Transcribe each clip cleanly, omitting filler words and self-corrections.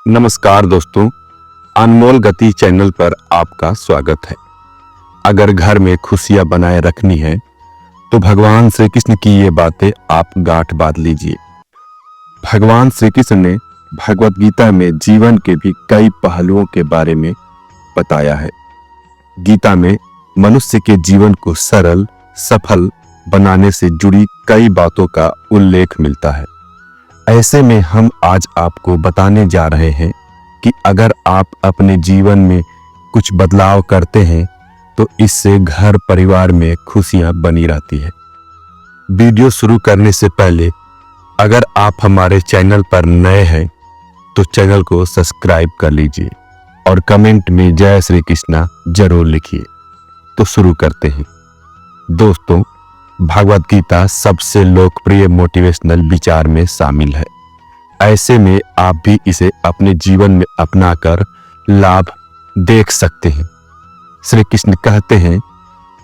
नमस्कार दोस्तों, अनमोल गति चैनल पर आपका स्वागत है। अगर घर में खुशियां बनाए रखनी है तो भगवान श्री कृष्ण की ये बातें आप गांठ बांध लीजिए। भगवान श्री कृष्ण ने भगवत गीता में जीवन के भी कई पहलुओं के बारे में बताया है। गीता में मनुष्य के जीवन को सरल सफल बनाने से जुड़ी कई बातों का उल्लेख मिलता है। ऐसे में हम आज आपको बताने जा रहे हैं कि अगर आप अपने जीवन में कुछ बदलाव करते हैं तो इससे घर परिवार में खुशियां बनी रहती है। वीडियो शुरू करने से पहले अगर आप हमारे चैनल पर नए हैं तो चैनल को सब्सक्राइब कर लीजिए और कमेंट में जय श्री कृष्णा जरूर लिखिए। तो शुरू करते हैं। दोस्तों, भगवत गीता सबसे लोकप्रिय मोटिवेशनल विचार में शामिल है। ऐसे में आप भी इसे अपने जीवन में अपनाकर लाभ देख सकते हैं। श्री कृष्ण कहते हैं,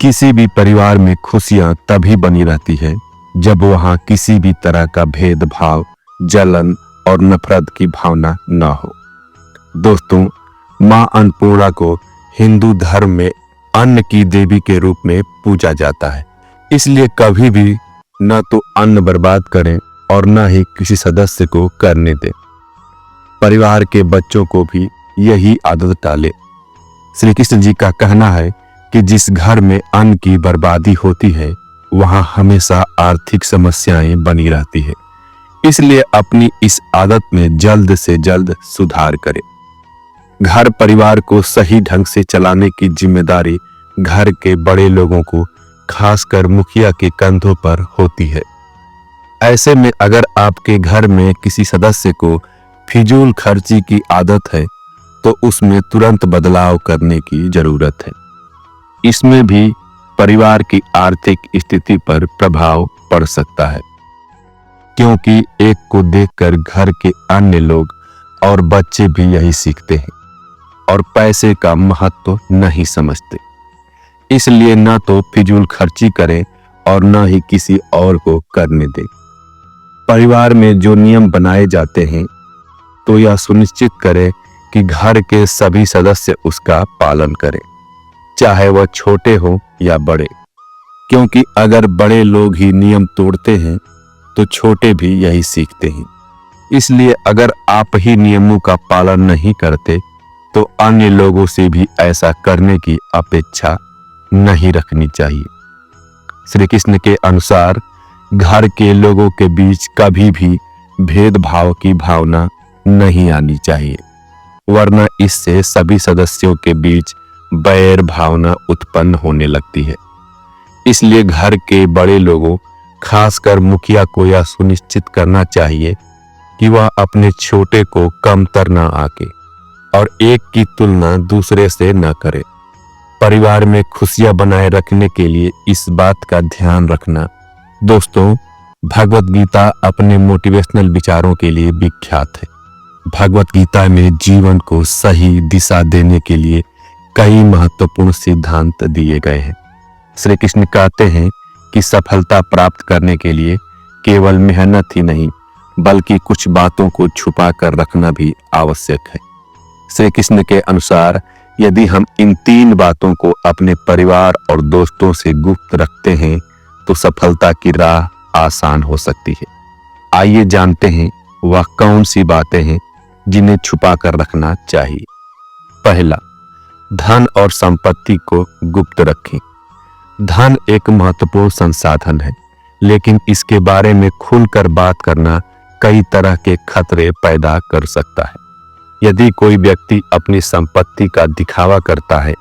किसी भी परिवार में खुशियां तभी बनी रहती है जब वहां किसी भी तरह का भेदभाव, जलन और नफरत की भावना न हो। दोस्तों, मां अन्नपूर्णा को हिंदू धर्म में अन्न की देवी के रूप में पूजा जाता है। इसलिए कभी भी न तो अन्न बर्बाद करें और न ही किसी सदस्य को करने दें। परिवार के बच्चों को भी यही आदत डालें। श्री कृष्ण जी का कहना है कि जिस घर में अन्न की बर्बादी होती है वहां हमेशा आर्थिक समस्याएं बनी रहती है। इसलिए अपनी इस आदत में जल्द से जल्द सुधार करें। घर परिवार को सही ढंग से चलाने की जिम्मेदारी घर के बड़े लोगों को, खासकर मुखिया के कंधों पर होती है। ऐसे में अगर आपके घर में किसी सदस्य को फिजूल खर्ची की आदत है तो उसमें तुरंत बदलाव करने की जरूरत है। इसमें भी परिवार की आर्थिक स्थिति पर प्रभाव पड़ सकता है, क्योंकि एक को देखकर घर के अन्य लोग और बच्चे भी यही सीखते हैं और पैसे का महत्व नहीं समझते। इसलिए न तो फिजूल खर्ची करें और न ही किसी और को करने दें। परिवार में जो नियम बनाए जाते हैं तो यह सुनिश्चित करें कि घर के सभी सदस्य उसका पालन करें, चाहे वह छोटे हो या बड़े, क्योंकि अगर बड़े लोग ही नियम तोड़ते हैं तो छोटे भी यही सीखते हैं। इसलिए अगर आप ही नियमों का पालन नहीं करते तो अन्य लोगों से भी ऐसा करने की अपेक्षा नहीं रखनी चाहिए। श्री कृष्ण के अनुसार घर के लोगों के बीच कभी भी भेदभाव की भावना नहीं आनी चाहिए, वरना इससे सभी सदस्यों के बीच बैर भावना उत्पन्न होने लगती है। इसलिए घर के बड़े लोगों, खासकर मुखिया को यह सुनिश्चित करना चाहिए कि वह अपने छोटे को कमतर न आके और एक की तुलना दूसरे से न करे। परिवार में खुशियां बनाए रखने के लिए इस बात का ध्यान रखना। दोस्तों, भगवत गीता अपने मोटिवेशनल विचारों के लिए विख्यात है। भगवत गीता में जीवन को सही दिशा देने के लिए कई महत्वपूर्ण सिद्धांत दिए गए हैं। श्री कृष्ण कहते हैं कि सफलता प्राप्त करने के लिए केवल मेहनत ही नहीं बल्कि कुछ बातों को छुपा कर रखना भी आवश्यक है। श्री कृष्ण के अनुसार यदि हम इन 3 बातों को अपने परिवार और दोस्तों से गुप्त रखते हैं तो सफलता की राह आसान हो सकती है। आइए जानते हैं वह कौन सी बातें हैं जिन्हें छुपा कर रखना चाहिए। पहला, धन और संपत्ति को गुप्त रखें। धन एक महत्वपूर्ण संसाधन है, लेकिन इसके बारे में खुलकर बात करना कई तरह के खतरे पैदा कर सकता है। यदि कोई व्यक्ति अपनी संपत्ति का दिखावा करता है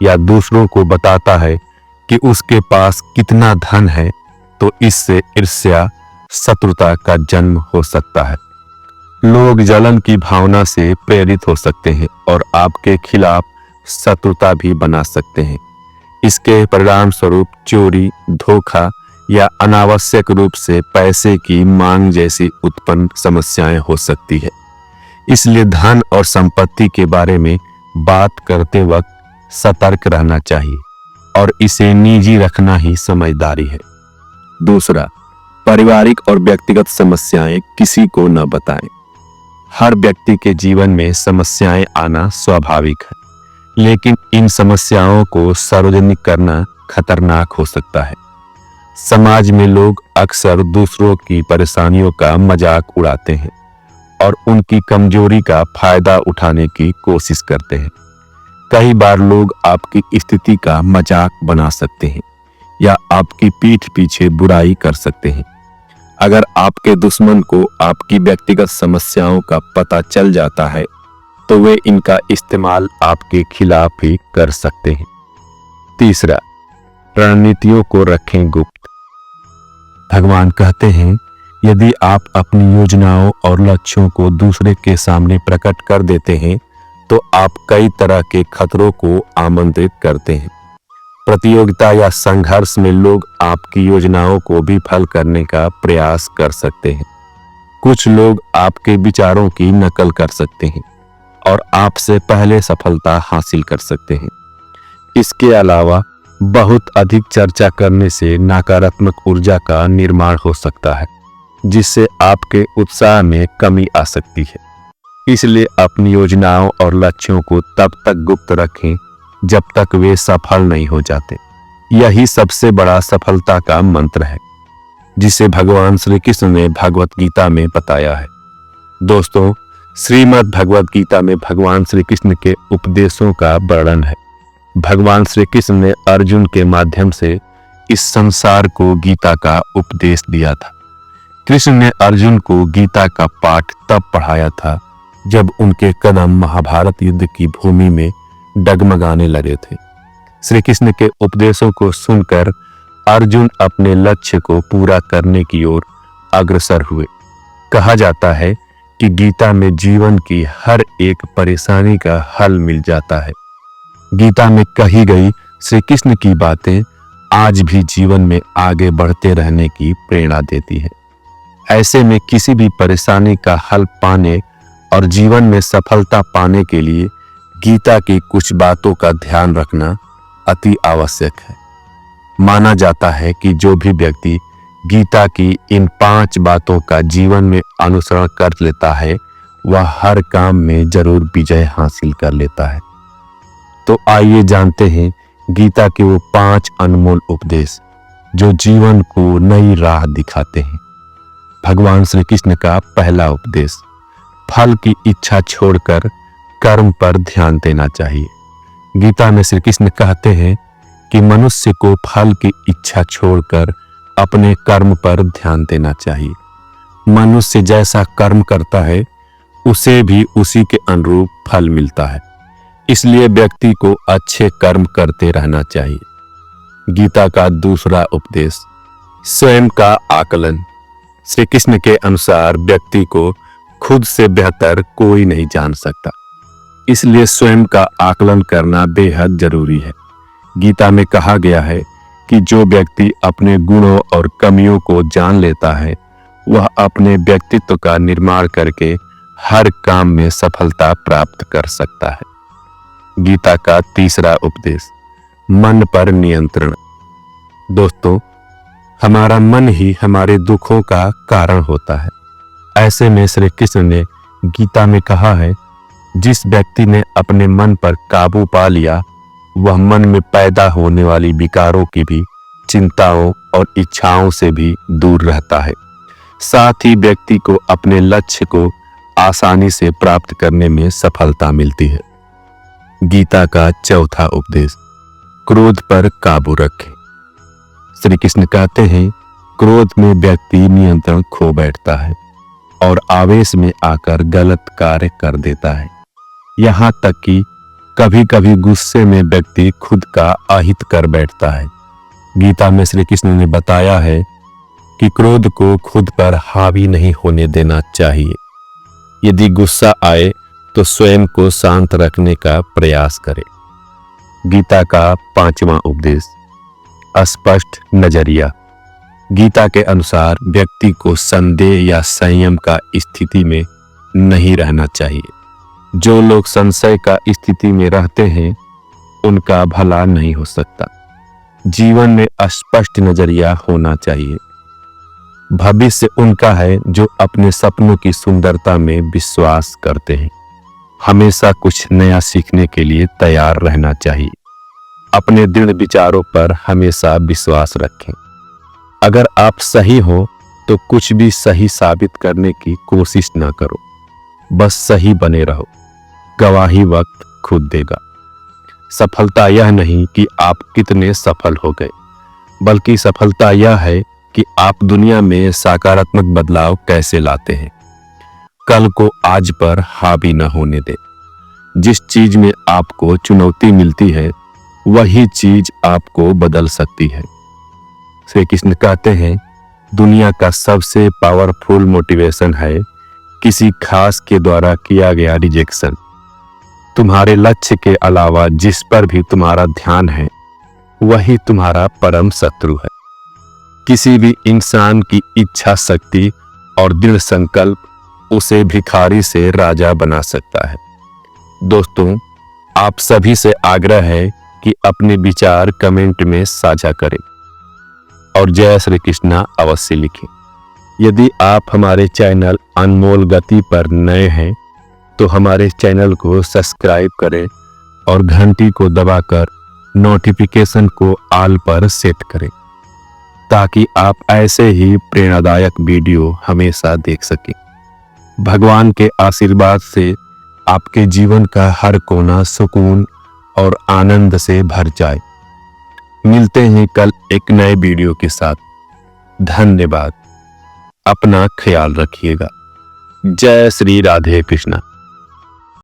या दूसरों को बताता है कि उसके पास कितना धन है तो इससे ईर्ष्या, शत्रुता का जन्म हो सकता है। लोग जलन की भावना से प्रेरित हो सकते हैं और आपके खिलाफ शत्रुता भी बना सकते हैं। इसके परिणाम स्वरूप चोरी, धोखा या अनावश्यक रूप से पैसे की मांग जैसी उत्पन्न समस्याएं हो सकती है। इसलिए धन और संपत्ति के बारे में बात करते वक्त सतर्क रहना चाहिए और इसे निजी रखना ही समझदारी है। दूसरा, पारिवारिक और व्यक्तिगत समस्याएं किसी को न बताएं। हर व्यक्ति के जीवन में समस्याएं आना स्वाभाविक है, लेकिन इन समस्याओं को सार्वजनिक करना खतरनाक हो सकता है। समाज में लोग अक्सर दूसरों की परेशानियों का मजाक उड़ाते हैं और उनकी कमजोरी का फायदा उठाने की कोशिश करते हैं। कई बार लोग आपकी स्थिति का मजाक बना सकते हैं या आपकी पीठ पीछे बुराई कर सकते हैं। अगर आपके दुश्मन को आपकी व्यक्तिगत समस्याओं का पता चल जाता है तो वे इनका इस्तेमाल आपके खिलाफ ही कर सकते हैं। तीसरा, रणनीतियों को रखें गुप्त। भगवान कहते हैं, यदि आप अपनी योजनाओं और लक्ष्यों को दूसरे के सामने प्रकट कर देते हैं तो आप कई तरह के खतरों को आमंत्रित करते हैं। प्रतियोगिता या संघर्ष में लोग आपकी योजनाओं को विफल करने का प्रयास कर सकते हैं। कुछ लोग आपके विचारों की नकल कर सकते हैं और आपसे पहले सफलता हासिल कर सकते हैं। इसके अलावा बहुत अधिक चर्चा करने से नकारात्मक ऊर्जा का निर्माण हो सकता है, जिससे आपके उत्साह में कमी आ सकती है। इसलिए अपनी योजनाओं और लक्ष्यों को तब तक गुप्त रखें जब तक वे सफल नहीं हो जाते। यही सबसे बड़ा सफलता का मंत्र है, जिसे भगवान श्री कृष्ण ने भगवत गीता में बताया है। दोस्तों, श्रीमद् भगवत गीता में भगवान श्री कृष्ण के उपदेशों का वर्णन है। भगवान श्री कृष्ण ने अर्जुन के माध्यम से इस संसार को गीता का उपदेश दिया था। कृष्ण ने अर्जुन को गीता का पाठ तब पढ़ाया था जब उनके कदम महाभारत युद्ध की भूमि में डगमगाने लगे थे। श्री कृष्ण के उपदेशों को सुनकर अर्जुन अपने लक्ष्य को पूरा करने की ओर अग्रसर हुए। कहा जाता है कि गीता में जीवन की हर एक परेशानी का हल मिल जाता है। गीता में कही गई श्री कृष्ण की बातें आज भी जीवन में आगे बढ़ते रहने की प्रेरणा देती है। ऐसे में किसी भी परेशानी का हल पाने और जीवन में सफलता पाने के लिए गीता की कुछ बातों का ध्यान रखना अति आवश्यक है। माना जाता है कि जो भी व्यक्ति गीता की इन 5 बातों का जीवन में अनुसरण कर लेता है वह हर काम में जरूर विजय हासिल कर लेता है। तो आइए जानते हैं गीता के वो 5 अनमोल उपदेश जो जीवन को नई राह दिखाते हैं। भगवान श्री कृष्ण का पहला उपदेश, फल की इच्छा छोड़कर कर्म पर ध्यान देना चाहिए। गीता में श्री कृष्ण कहते हैं कि मनुष्य को फल की इच्छा छोड़कर अपने कर्म पर ध्यान देना चाहिए। मनुष्य जैसा कर्म करता है उसे भी उसी के अनुरूप फल मिलता है, इसलिए व्यक्ति को अच्छे कर्म करते रहना चाहिए। गीता का दूसरा उपदेश, स्वयं का आकलन। श्री कृष्ण के अनुसार व्यक्ति को खुद से बेहतर कोई नहीं जान सकता, इसलिए स्वयं का आकलन करना बेहद जरूरी है। गीता में कहा गया है कि जो व्यक्ति अपने गुणों और कमियों को जान लेता है वह अपने व्यक्तित्व का निर्माण करके हर काम में सफलता प्राप्त कर सकता है। गीता का तीसरा उपदेश, मन पर नियंत्रण। दोस्तों, हमारा मन ही हमारे दुखों का कारण होता है। ऐसे में श्री कृष्ण ने गीता में कहा है, जिस व्यक्ति ने अपने मन पर काबू पा लिया वह मन में पैदा होने वाली विकारों की भी, चिंताओं और इच्छाओं से भी दूर रहता है। साथ ही व्यक्ति को अपने लक्ष्य को आसानी से प्राप्त करने में सफलता मिलती है। गीता का चौथा उपदेश, क्रोध पर काबू रखें। श्री कृष्ण कहते हैं, क्रोध में व्यक्ति नियंत्रण खो बैठता है और आवेश में आकर गलत कार्य कर देता है। यहाँ तक कि कभी कभी गुस्से में व्यक्ति खुद का अहित कर बैठता है। गीता में श्री कृष्ण ने बताया है कि क्रोध को खुद पर हावी नहीं होने देना चाहिए। यदि गुस्सा आए तो स्वयं को शांत रखने का प्रयास करें। गीता का पांचवा उपदेश, स्पष्ट नजरिया। गीता के अनुसार व्यक्ति को संदेह या संयम का स्थिति में नहीं रहना चाहिए। जो लोग संशय का स्थिति में रहते हैं उनका भला नहीं हो सकता। जीवन में स्पष्ट नजरिया होना चाहिए। भविष्य उनका है जो अपने सपनों की सुंदरता में विश्वास करते हैं। हमेशा कुछ नया सीखने के लिए तैयार रहना चाहिए। अपने दृढ़ विचारों पर हमेशा विश्वास रखें। अगर आप सही हो तो कुछ भी सही साबित करने की कोशिश ना करो, बस सही बने रहो। गवाही वक्त खुद देगा। सफलता यह नहीं कि आप कितने सफल हो गए, बल्कि सफलता यह है कि आप दुनिया में सकारात्मक बदलाव कैसे लाते हैं। कल को आज पर हावी न होने दें। जिस चीज में आपको चुनौती मिलती है वही चीज आपको बदल सकती है। श्री कृष्ण कहते हैं, दुनिया का सबसे पावरफुल मोटिवेशन है किसी खास के द्वारा किया गया रिजेक्शन। तुम्हारे लक्ष्य के अलावा जिस पर भी तुम्हारा ध्यान है वही तुम्हारा परम शत्रु है। किसी भी इंसान की इच्छा शक्ति और दृढ़ संकल्प उसे भिखारी से राजा बना सकता है। दोस्तों, आप सभी से आग्रह है कि अपने विचार कमेंट में साझा करें और जय श्री कृष्णा अवश्य लिखें। यदि आप हमारे चैनल अनमोल गति पर नए हैं तो हमारे चैनल को सब्सक्राइब करें और घंटी को दबाकर नोटिफिकेशन को ऑल पर सेट करें ताकि आप ऐसे ही प्रेरणादायक वीडियो हमेशा देख सकें। भगवान के आशीर्वाद से आपके जीवन का हर कोना सुकून और आनंद से भर जाए। मिलते हैं कल एक नए वीडियो के साथ। धन्यवाद। अपना ख्याल रखिएगा। जय श्री राधे कृष्णा।